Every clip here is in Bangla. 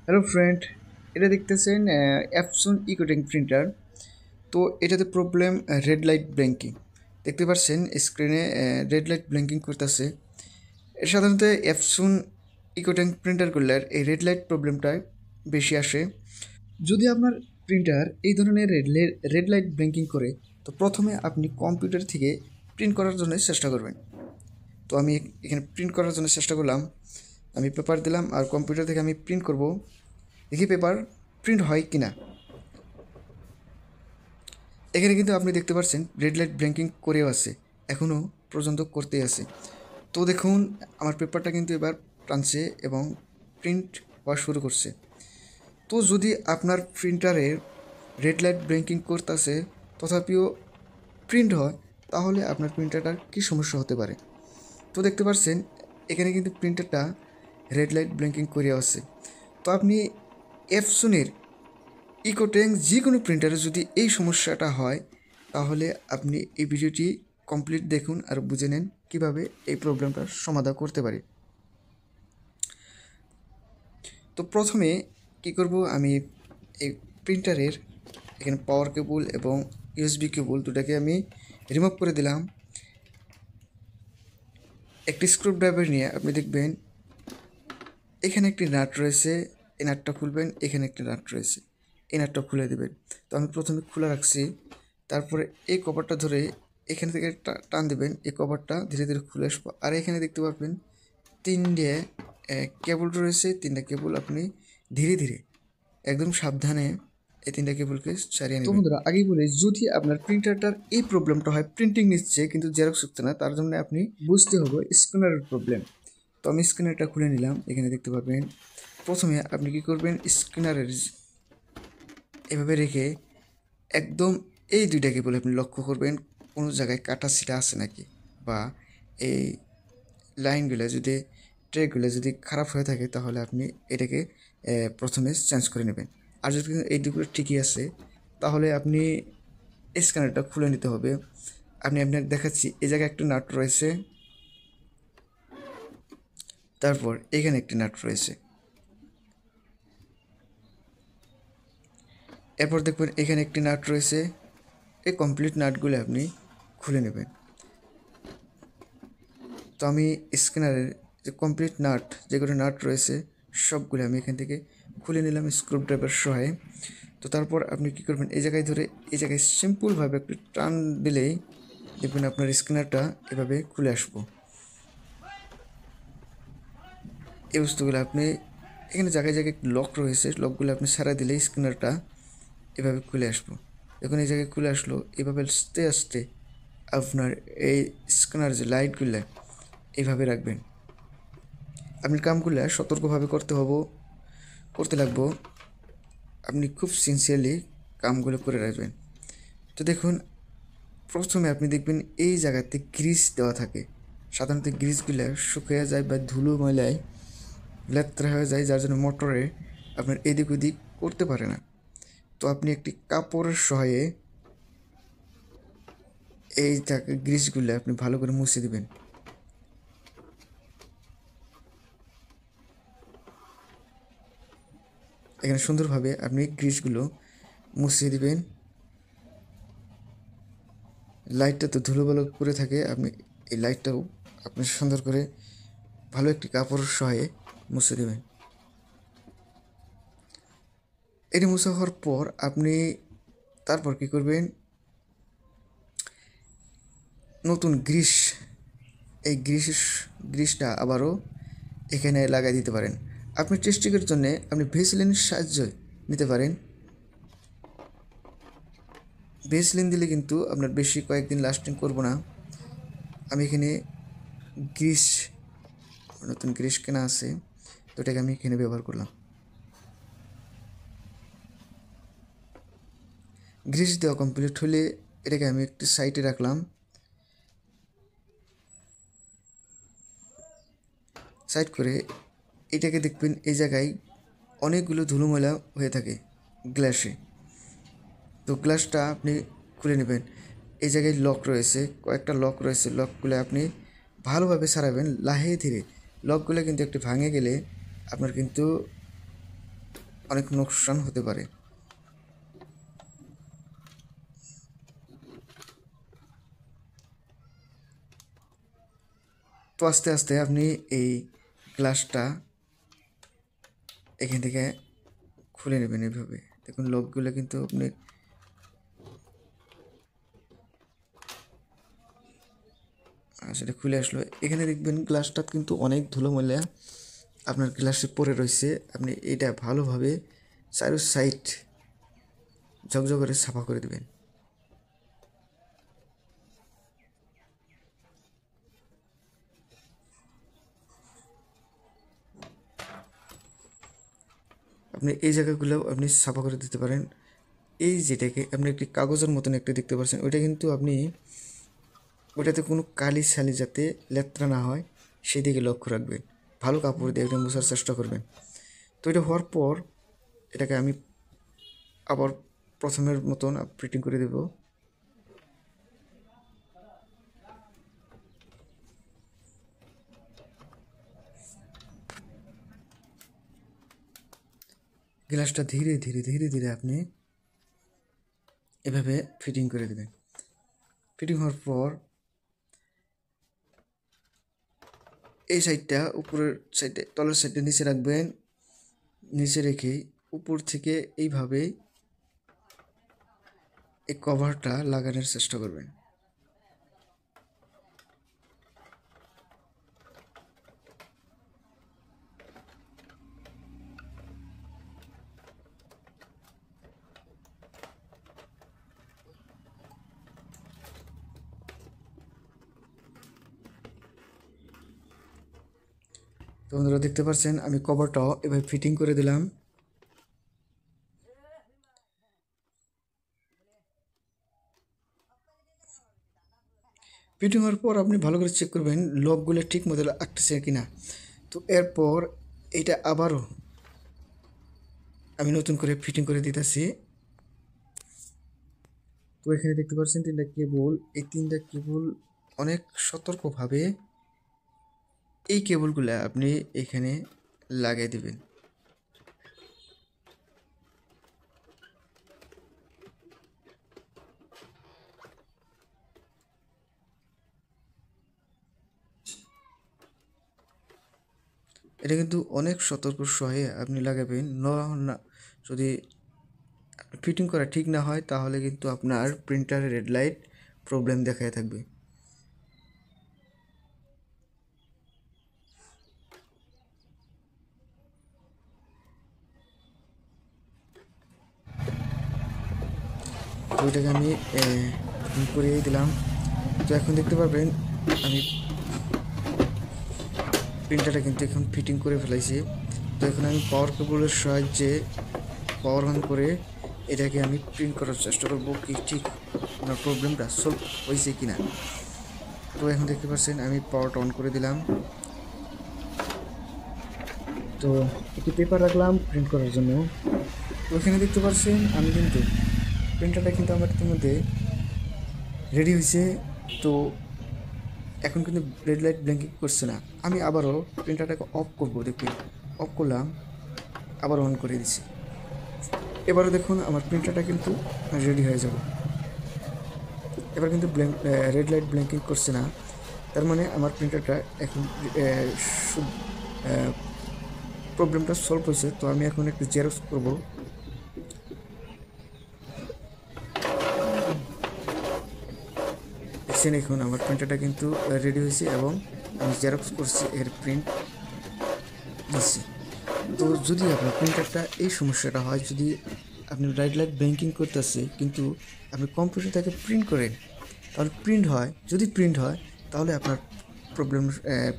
হ্যালো ফ্রেন্ড, এটা দেখতেছেন অ্যাপসন ইকোটেক প্রিন্টার। তো এটাতে প্রবলেম রেড লাইট ব্লিঙ্কিং। দেখতে পাচ্ছেন স্ক্রিনে রেড লাইট ব্লিঙ্কিং করতেছে। সাধারণত অ্যাপসন ইকোটেক প্রিন্টারগুলোর এই রেড লাইট প্রবলেমটাই বেশি আসে। যদি আপনার প্রিন্টার এই ধরনের রেড লাইট ব্লিঙ্কিং করে, তো প্রথমে আপনি কম্পিউটার থেকে প্রিন্ট করার জন্য চেষ্টা করবেন। তো আমি এখানে প্রিন্ট করার জন্য চেষ্টা করলাম। আমি পেপার দিলাম আর কম্পিউটার থেকে আমি প্রিন্ট করব, দেখি পেপার প্রিন্ট হয় কি না। এখানে কিন্তু আপনি দেখতে পাচ্ছেন রেড লাইট ব্লিঙ্কিং করেও আছে, এখনও পর্যন্ত করতেই আছে। তো দেখুন আমার পেপারটা কিন্তু এবার টানছে এবং প্রিন্ট হওয়া শুরু করছে। তো যদি আপনার প্রিন্টারে রেড লাইট ব্লিঙ্কিং করতেছে তথাপিও প্রিন্ট হয়, তাহলে আপনার প্রিন্টারটার কী সমস্যা হতে পারে। তো দেখতে পাচ্ছেন এখানে কিন্তু প্রিন্টারটা রেড লাইট ব্লিঙ্কিং করে আছে। তো আপনি এপসনের ইকোটেক যে কোনো প্রিন্টারে যদি এই সমস্যাটা হয়, তাহলে আপনি এই ভিডিওটি কমপ্লিট দেখুন আর বুঝে নেন কীভাবে এই প্রবলেমটার সমাধান করতে পারি। তো প্রথমে কি করব, আমি এই প্রিন্টারের এখানে পাওয়ার কেবল এবং ইউএসবি কেবল দুটাকে আমি রিমুভ করে দিলাম। একটি স্ক্রু ড্রাইভার নিয়ে আপনি দেখবেন এখানে একটি নাট রয়েছে, এই নাটটা খুলবেন, এখানে একটি নাট রয়েছে, এই নাটটা খুলে দেবেন। তো আমি প্রথমে খুলে রাখছি, তারপরে এই কভারটা ধরে এখান থেকে টান দেবেন, এই কভারটা ধীরে ধীরে খুলে আসবো। আর এখানে দেখতে পারবেন তিনটে কেবল রয়েছে, তিনটা কেবল আপনি ধীরে ধীরে একদম সাবধানে এই তিনটা কেবলকে সারিয়ে নেবেন। তো বন্ধুরা, আগেই বলি, যদি আপনার প্রিন্টারটার এই প্রবলেমটা হয়, প্রিন্টিং নিচ্ছে কিন্তু জেরক্স হচ্ছে না, তার জন্য আপনি বুঝতে হবে স্ক্যানারের প্রবলেম। তো আমি স্ক্যানারটা খুলে নিলাম, এখানে দেখতে পাবেন প্রথমে আপনি কি করবেন, স্ক্যানারের এভাবে রেখে একদম এই দুইটা কেবল আপনি লক্ষ্য করবেন কোনো জায়গায় কাটা ছিটা আছে নাকি, বা এই লাইনগুলো যদি ট্রেগুলো যদি খারাপ হয়ে থাকে তাহলে আপনি এটাকে প্রথমে চেঞ্জ করে নেবেন। আর যদি এই দুগুলো ঠিকই আছে তাহলে আপনি স্ক্যানারটা খুলে নিতে হবে। আমি আপনাকে দেখাচ্ছি, এই জায়গায় একটা নাট রয়েছে, তারপর এখানে একটি নাট রয়েছে, এরপর দেখবেন এখানে একটি নাট রয়েছে। এই কমপ্লিট নাটগুলো আপনি খুলে নেবেন। তো আমি স্ক্যানারের যে কমপ্লিট নাট যেগুলো নাট রয়েছে সবগুলো আমি এখান থেকে খুলে নিলাম স্ক্রু ড্রাইভার সহায়ে। তো তারপর আপনি কী করবেন, এই জায়গায় ধরে এই জায়গায় সিম্পলভাবে একটু টান দিলেই দেখবেন আপনার স্ক্যানারটা এভাবে খুলে আসবো। এই বস্তুগুলো আপনি এখানে জায়গায় জায়গায় লক রয়েছে, লকগুলো আপনি সারা দিলেই স্ক্যানারটা এভাবে খুলে আসবো। যখন এই জায়গায় খুলে আসলো, এভাবে আস্তে আস্তে আপনার এই স্ক্যানার যে লাইটগুলো এইভাবে রাখবেন। আপনি কামগুলো সতর্কভাবে করতে লাগবো। আপনি খুব সিনসিয়ারলি কামগুলো করে রাখবেন। তো দেখুন প্রথমে আপনি দেখবেন এই জায়গাতে গ্রিস দেওয়া থাকে, সাধারণত গ্রিসগুলো শুকিয়ে যায় বা ধুলো ময়লায় লেত্রা হয়ে যায়, যার জন্য মোটরে আপনার এদিক ওদিক করতে পারে না। তো আপনি একটি কাপড়ের সহায়ে এই গ্রিসগুলো আপনি ভালো করে মুছে দিবেন। এখানে সুন্দরভাবে আপনি গ্রিসগুলো মুছিয়ে দিবেন। লাইটটা তো ধুলোবালো করে থাকে, আপনি এই লাইটটাও আপনি সুন্দর করে ভালো একটি কাপড়ের সহায়ে মুছে দেবেন। এটি মুছা হওয়ার পর আপনি তারপর কি করবেন, নতুন এই গ্রিসটা আবারও এখানে লাগাই দিতে পারেন। আপনি টেস্টিংয়ের জন্য আপনি ভেসলিনের সাহায্য নিতে পারেন। ভেসলিন দিলে কিন্তু আপনার বেশি কয়েকদিন লাস্টিং করবো না। আমি এখানে নতুন গ্রিস কেনা আছে, তো এটাকে আমি এখানে ব্যবহার করলাম। গ্রিস দেওয়া কমপ্লিট হলে এটাকে আমি একটু সাইডে রাখলাম। সাইড করে এটাকে দেখবেন এই জায়গায় অনেকগুলো ধুলোময়লা হয়ে থাকে গ্লাসে। তো গ্লাসটা আপনি খুলে নেবেন। এই জায়গায় লক রয়েছে, কয়েকটা লক রয়েছে, লকগুলো আপনি ভালোভাবে সারাবেন লাহে ধীরে। লকগুলো কিন্তু একটু ভাঙে গেলে আপনার কিন্তু অনেক নোকসান হতে পারে। তো আস্তে আস্তে আপনি এই গ্লাসটা এখান থেকে খুলে নেবেন এভাবে। দেখুন লকগুলো কিন্তু আপনি সেটা খুলে আসলো। এখানে দেখবেন গ্লাসটা কিন্তু অনেক ধুলোময়লা আপনার গ্লাসে পড়ে রয়েছে। আপনি এটা ভালোভাবে চারো সাইড ঝকঝক করে সাফা করে দেবেন। আপনি এই জায়গাগুলো আপনি সাফা করে দিতে পারেন। এই যেটাকে আপনি একটি কাগজের মতন একটা দেখতে পাচ্ছেন, ওইটা কিন্তু আপনি ওটাতে কোনো কালি ছালি যাতে লেত্রা না হয় সেদিকে লক্ষ্য রাখবেন। ভালো কাপড় দিয়ে এটা মোছার চেষ্টা করবেন। তো এটা হওয়ার পর এটাকে আমি আবার প্রথমের মতন ফিটিং করে দেব। গ্লাসটা ধীরে ধীরে ধীরে ধীরে আপনি এভাবে ফিটিং করে দেবেন। ফিটিং হওয়ার পর এই সাইডটা উপরের সাইডে তলের সাইডে নিচে রাখবেন। নিচে রেখে উপর থেকে এইভাবে এই কভারটা লাগানোর চেষ্টা করবেন। তো বন্ধুরা দেখতে পাচ্ছেন আমি কভারটাও এভাবে ফিটিং করে দিলাম। ফিটিং হওয়ার পর আপনি ভালো করে চেক করবেন লকগুলো ঠিক মতো আটকেছে কিনা। তো এরপর এটা আবারও আমি নতুন করে ফিটিং করে দিতেছি। তো এখানে দেখতে পাচ্ছেন তিনটা কেবল, এই তিনটা কেবল অনেক সতর্কভাবে এই কেবলগুলো আপনি এখানে লাগিয়ে দিবেন। এটা কিন্তু অনেক সতর্ক সহে আপনি লাগাবেন। না যদি ফিটিং করা ঠিক না হয় তাহলে কিন্তু আপনার প্রিন্টারে রেড লাইট প্রবলেম দেখায় থাকবে। ওইটাকে আমি করিয়ে দিলাম। তো এখন দেখতে পারবেন আমি প্রিন্টারটা কিন্তু এখন ফিটিং করে ফেলেছি। তো এখন আমি পাওয়ার কেবলের সাহায্যে পাওয়ার অন করে এটাকে আমি প্রিন্ট করার চেষ্টা করবো কি ঠিক আপনার প্রবলেমটা সলভ হয়েছে কি না। তো এখন দেখতে পাচ্ছেন আমি পাওয়ারটা অন করে দিলাম। তো একটি পেপার রাখলাম প্রিন্ট করার জন্য। তো এখানে দেখতে পাচ্ছেন আমি কিন্তু প্রিন্টারটা কিন্তু আমার ইতিমধ্যে রেডি হয়েছে। তো এখন কিন্তু রেড লাইট ব্লিঙ্কিং করছে না। আমি আবারও প্রিন্টারটাকে অফ করবো, দেখুন অফ করলাম, আবার অন করে দিচ্ছি। এবারে দেখুন আমার প্রিন্টারটা কিন্তু রেডি হয়ে যাবে। এবার কিন্তু রেড লাইট ব্লিঙ্কিং করছে না, তার মানে আমার প্রিন্টারটা এখন প্রবলেমটা সলভ হয়েছে। তো আমি এখন একটু জেরক্স করবো। দেখছেন এখন আমার প্রিন্টারটা কিন্তু রেডি হয়েছে এবং আমি জেরক্স করছি, এর প্রিন্ট দিচ্ছি। তো যদি আপনার প্রিন্টারটা এই সমস্যাটা হয়, যদি আপনি রেড লাইট ব্লিঙ্কিং করতেছে কিন্তু আপনি কম্পিউটার থেকে প্রিন্ট করেন, তাহলে প্রিন্ট হয়, যদি প্রিন্ট হয় তাহলে আপনার প্রবলেম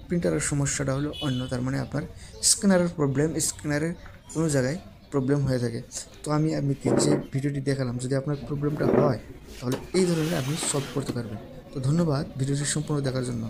প্রিন্টারের সমস্যাটা হলো অন্য, তার মানে আপনার স্ক্যানারের প্রবলেম, স্ক্যানারের কোনো জায়গায় প্রবলেম হয়ে থাকে। তো আমি আপনাকে যে ভিডিওটি দেখালাম, যদি আপনার প্রবলেমটা হয় তাহলে এই ধরনের আপনি সলভ করতে পারবেন। তো ধন্যবাদ ভিডিওটি সম্পূর্ণ দেখার জন্য।